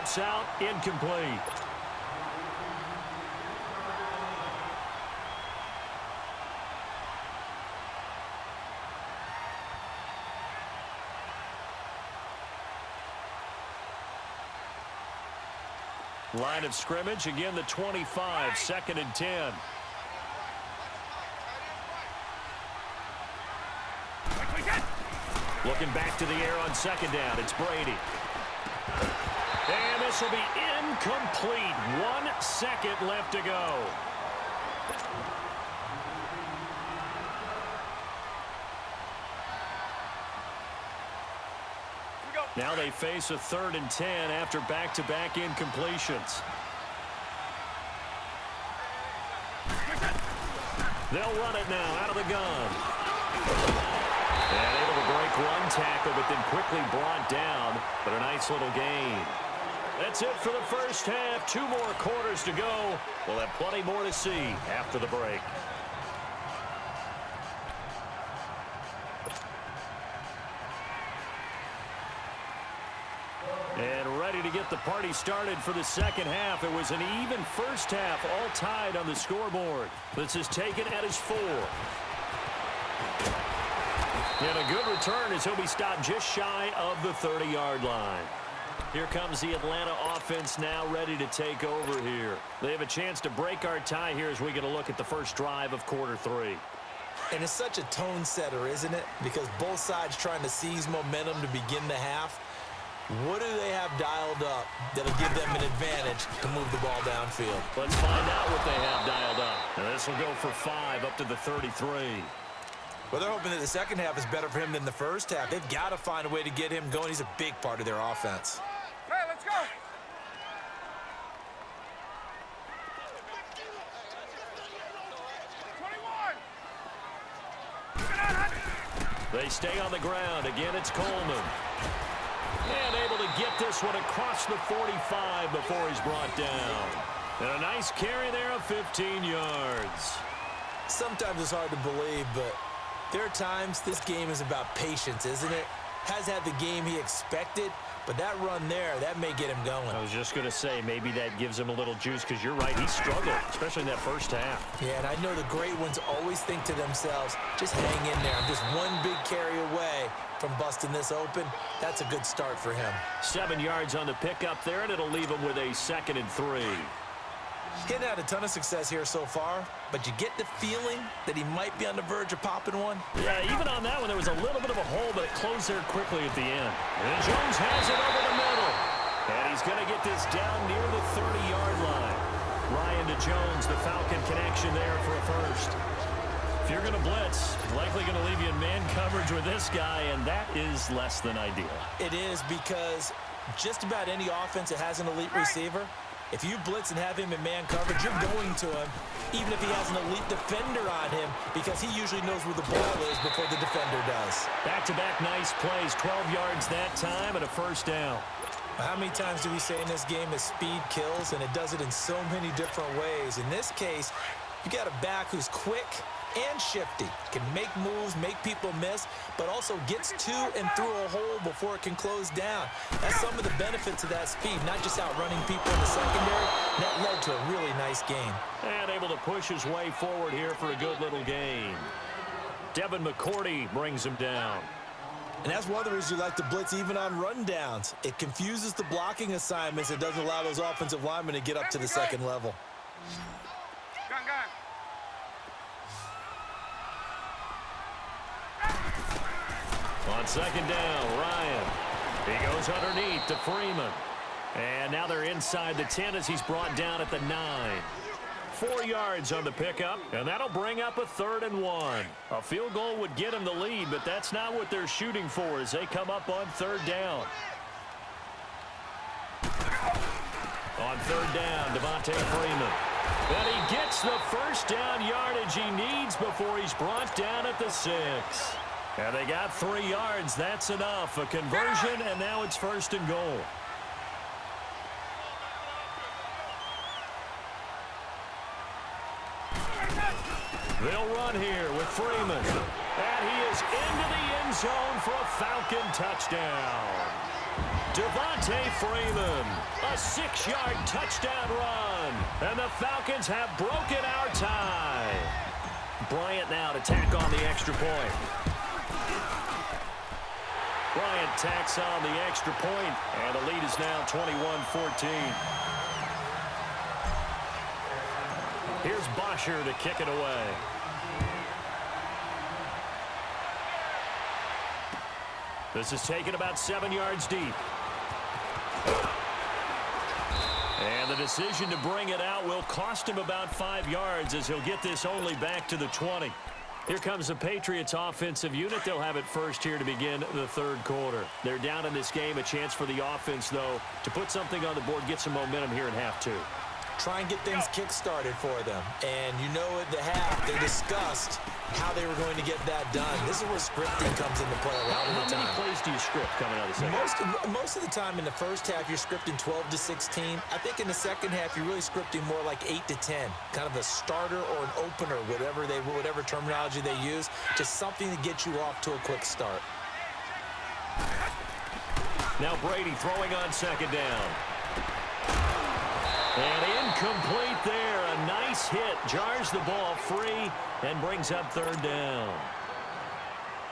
Tips out, incomplete. Line of scrimmage, again the 25, 2nd and 10. Looking back to the air on 2nd down, it's Brady. And this will be incomplete. 1 second left to go. Now they face a 3rd and 10 after back-to-back incompletions. They'll run it now out of the gun. And able to break one tackle, but then quickly brought down. But a nice little gain. That's it for the first half. 2 more quarters to go. We'll have plenty more to see after the break. And ready to get the party started for the second half. It was an even first half, all tied on the scoreboard. This is taken at his 4. And a good return as he'll be stopped just shy of the 30-yard line. Here comes the Atlanta offense now ready to take over here. They have a chance to break our tie here as we get a look at the first drive of quarter 3. And it's such a tone setter, isn't it? Because both sides trying to seize momentum to begin the half. What do they have dialed up that'll give them an advantage to move the ball downfield? Let's find out what they have dialed up. And this will go for 5 up to the 33. Well, they're hoping that the second half is better for him than the first half. They've got to find a way to get him going. He's a big part of their offense. Hey, let's go. They stay on the ground. Again, it's Coleman. And able to get this one across the 45 before he's brought down. And a nice carry there of 15 yards. Sometimes it's hard to believe, but there are times this game is about patience, isn't it? Has had the game he expected, but that run there, that may get him going. I was just going to say, maybe that gives him a little juice because you're right, he struggled, especially in that first half. Yeah, and I know the great ones always think to themselves, just hang in there. I'm just one big carry away from busting this open. That's a good start for him. 7 yards on the pickup there, and it'll leave him with a 2nd and 3. He's had a ton of success here so far, but you get the feeling that he might be on the verge of popping one. Yeah, even on that one, there was a little bit of a hole, but it closed there quickly at the end. And Jones has it over the middle. And he's going to get this down near the 30-yard line. Ryan to Jones, the Falcon connection there for a first. If you're going to blitz, likely going to leave you in man coverage with this guy, and that is less than ideal. It is, because just about any offense that has an elite receiver, if you blitz and have him in man coverage, you're going to him, even if he has an elite defender on him, because he usually knows where the ball is before the defender does. Back-to-back nice plays, 12 yards that time, and a first down. How many times do we say in this game that speed kills, and it does it in so many different ways? In this case, you got a back who's quick and shifty, can make moves, make people miss, but also gets to and through a hole before it can close down. That's some of the benefits of that speed, not just outrunning people in the secondary. That led to a really nice game. And able to push his way forward here for a good little gain. Devin McCourty brings him down. And that's one of the reasons you like to blitz even on rundowns. It confuses the blocking assignments. It doesn't allow those offensive linemen to get up to the second level. Gun. On 2nd down, Ryan. He goes underneath to Freeman. And now they're inside the 10 as he's brought down at the 9. 4 yards on the pickup, and that'll bring up a 3rd and 1. A field goal would get him the lead, but that's not what they're shooting for as they come up on 3rd down. On 3rd down, Devontae Freeman. And he gets the first down yardage he needs before he's brought down at the 6. And they got 3 yards. That's enough. A conversion, and now it's 1st and goal. They'll run here with Freeman. And he is into the end zone for a Falcon touchdown. Devontae Freeman, a 6-yard touchdown run. And the Falcons have broken our tie. Bryant now to tack on the extra point. Bryant tacks on the extra point, and the lead is now 21-14. Here's Bosher to kick it away. This is taken about 7 yards deep. And the decision to bring it out will cost him about 5 yards as he'll get this only back to the 20. Here comes the Patriots offensive unit. They'll have it first here to begin the third quarter. They're down in this game. A chance for the offense, though, to put something on the board, get some momentum here in half two. Try and get things kick-started for them. And you know at the half, they discussed how they were going to get that done. This is where scripting comes into play a lot of the time. How many plays do you script coming out of the second? Most of the time in the first half, you're scripting 12 to 16. I think in the second half, you're really scripting more like 8 to 10. Kind of a starter or an opener, whatever terminology they use. Just something to get you off to a quick start. Now Brady throwing on second down. And incomplete there. A nice hit. Jars the ball free and brings up third down.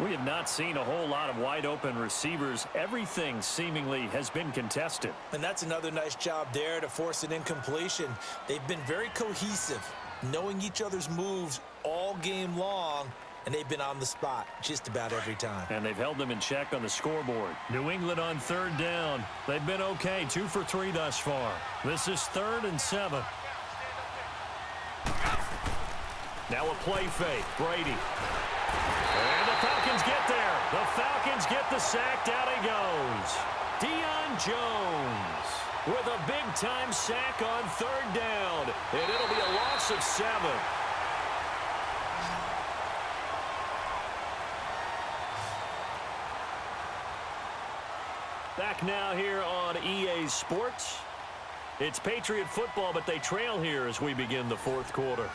We have not seen a whole lot of wide open receivers. Everything seemingly has been contested. And that's another nice job there to force an incompletion. They've been very cohesive, knowing each other's moves all game long, and they've been on the spot just about every time. And they've held them in check on the scoreboard. New England on third down. They've been okay, 2 for 3 thus far. This is 3rd and 7. Now a play fake. Brady. And the Falcons get there. The Falcons get the sack. Down he goes. Deion Jones with a big-time sack on third down. And it'll be a loss of 7. Back now here on EA Sports. It's Patriot football, but they trail here as we begin the fourth quarter.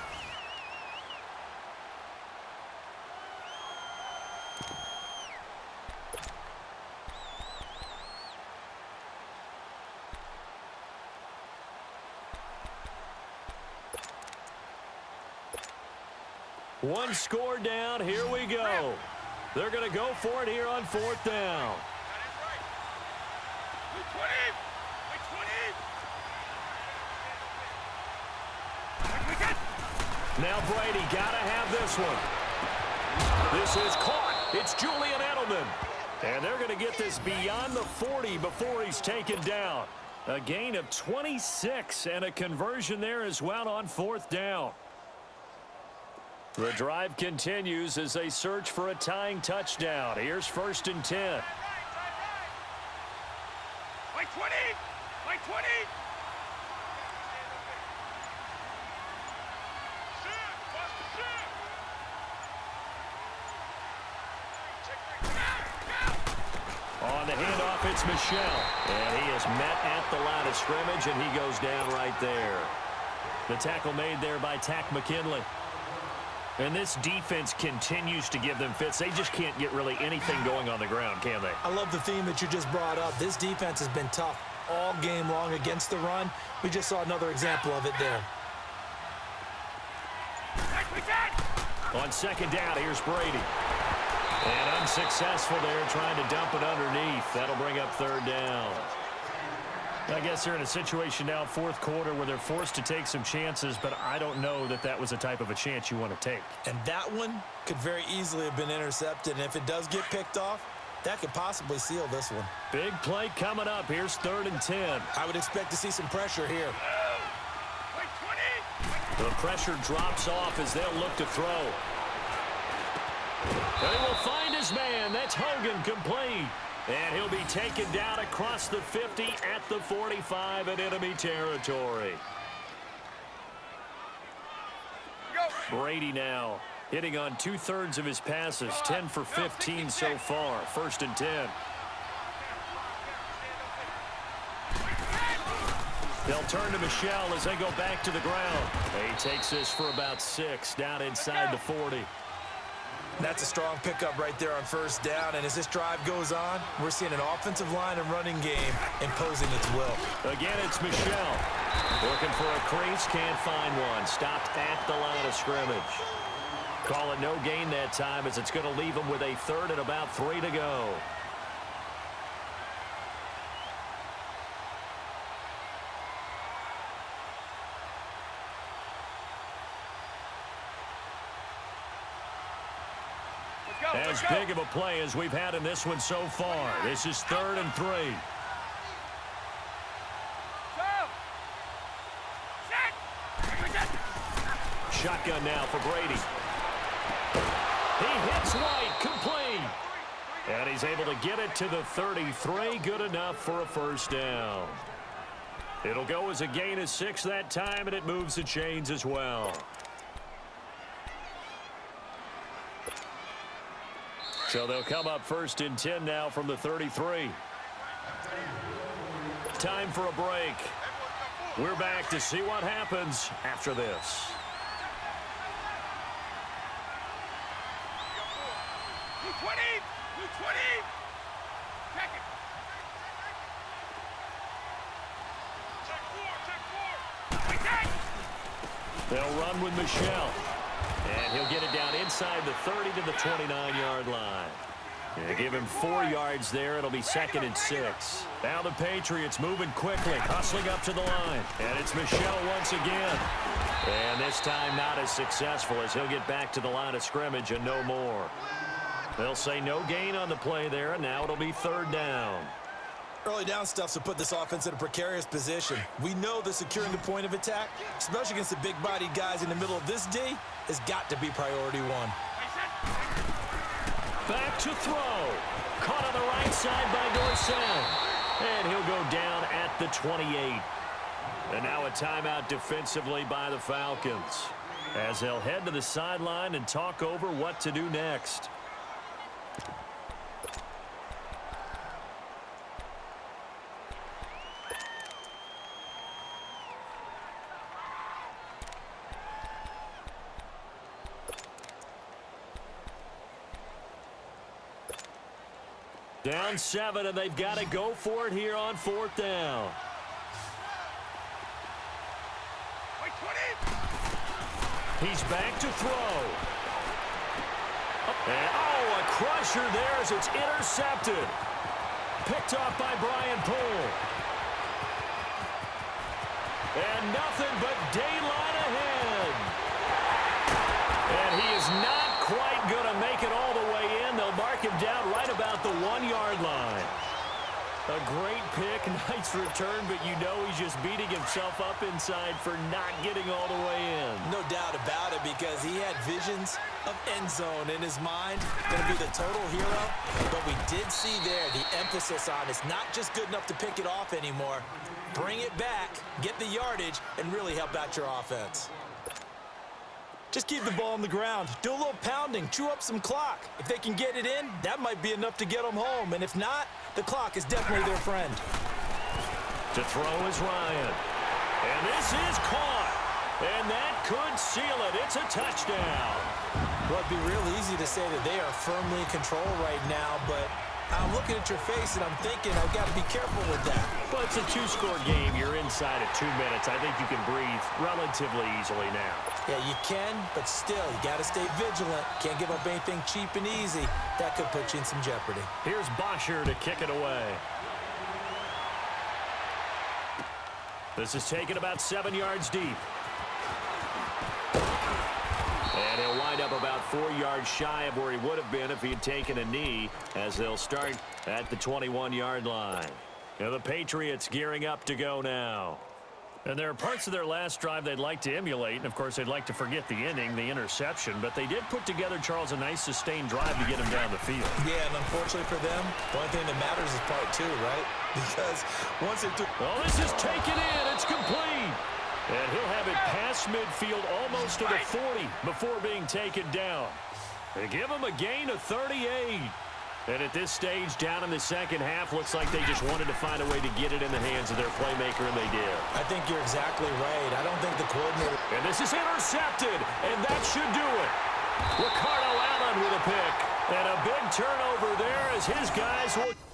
One score down. Here we go. They're going to go for it here on fourth down. Now Brady got to have this one. This is caught. It's Julian Edelman. And they're going to get this beyond the 40 before he's taken down. A gain of 26 and a conversion there as well on fourth down. The drive continues as they search for a tying touchdown. Here's 1st and 10. Like 20! Like 20! On the handoff, it's Michel. And he is met at the line of scrimmage, and he goes down right there. The tackle made there by Tack McKinley. And this defense continues to give them fits. They just can't get really anything going on the ground, can they? I love the theme that you just brought up. This defense has been tough all game long against the run. We just saw another example of it there. On second down, here's Brady. And unsuccessful there, trying to dump it underneath. That'll bring up third down. I guess they're in a situation now, fourth quarter, where they're forced to take some chances, but I don't know that that was the type of a chance you want to take. And that one could very easily have been intercepted, and if it does get picked off, that could possibly seal this one. Big play coming up. Here's 3rd and 10. I would expect to see some pressure here. The pressure drops off as they'll look to throw. They will find his man. That's Hogan, complete. And he'll be taken down across the 50 at the 45 in enemy territory. Brady now hitting on 2/3 of his passes, 10 for 15 so far. 1st and 10. They'll turn to Michel as they go back to the ground. He takes this for about 6 down inside the 40. That's a strong pickup right there on first down. And as this drive goes on, we're seeing an offensive line and running game imposing its will. Again, it's Michel. Looking for a crease, can't find one. Stopped at the line of scrimmage. Call it no gain that time as it's going to leave him with a third and about 3 to go. As big of a play as we've had in this one so far. This is 3rd and 3. Shotgun now for Brady. He hits White, complete. And he's able to get it to the 33. Good enough for a first down. It'll go as a gain of 6 that time, and it moves the chains as well. So they'll come up 1st and 10 now from the 33. Time for a break. We're back to see what happens after this. They'll run with Michel. And he'll get it down inside the 30 to the 29-yard line. They give him 4 yards there. It'll be 2nd and 6. Now the Patriots moving quickly, hustling up to the line. And it's Michel once again. And this time not as successful as he'll get back to the line of scrimmage and no more. They'll say no gain on the play there, and now it'll be 3rd down. Early down stuff to put this offense in a precarious position. We know that securing the point of attack, especially against the big-bodied guys in the middle of this D, has got to be priority 1. Back to throw. Caught on the right side by Dorsett. And he'll go down at the 28. And now a timeout defensively by the Falcons, as they'll head to the sideline and talk over what to do next. Down 7, and they've got to go for it here on 4th down. He's back to throw. And, a crusher there as it's intercepted. Picked off by Brian Poole. And nothing but daylight ahead. And he is not quite going to make it all the way in. They'll mark him down right about the 1-yard line. A great pick, nice return, but you know he's just beating himself up inside for not getting all the way in. No doubt about it, because he had visions of end zone in his mind. Going to be the total hero, but we did see there the emphasis on it's not just good enough to pick it off anymore. Bring it back, get the yardage, and really help out your offense. Just keep the ball on the ground. Do a little pounding. Chew up some clock. If they can get it in, that might be enough to get them home. And if not, the clock is definitely their friend. To throw is Ryan. And this is caught. And that could seal it. It's a touchdown. Well, it'd be real easy to say that they are firmly in control right now, but I'm looking at your face and I'm thinking I've got to be careful with that. Well, it's a 2-score game. You're inside at 2 minutes. I think you can breathe relatively easily now. Yeah, you can, but still, you got to stay vigilant. Can't give up anything cheap and easy. That could put you in some jeopardy. Here's Bosher to kick it away. This is taken about 7 yards deep. And he'll wind up about 4 yards shy of where he would have been if he had taken a knee, as they'll start at the 21-yard line. Now the Patriots gearing up to go now. And there are parts of their last drive they'd like to emulate, and of course they'd like to forget the ending, the interception, but they did put together, Charles, a nice sustained drive to get him down the field. Yeah, and unfortunately for them, the only thing that matters is part 2, right? Because once they took... Oh, this is taken in. It's complete. And he'll have it past midfield almost to the 40 before being taken down. They give him a gain of 38. And at this stage, down in the second half, looks like they just wanted to find a way to get it in the hands of their playmaker, and they did. I think you're exactly right. I don't think the coordinator... And this is intercepted, and that should do it. Ricardo Allen with a pick. And a big turnover there as his guys will...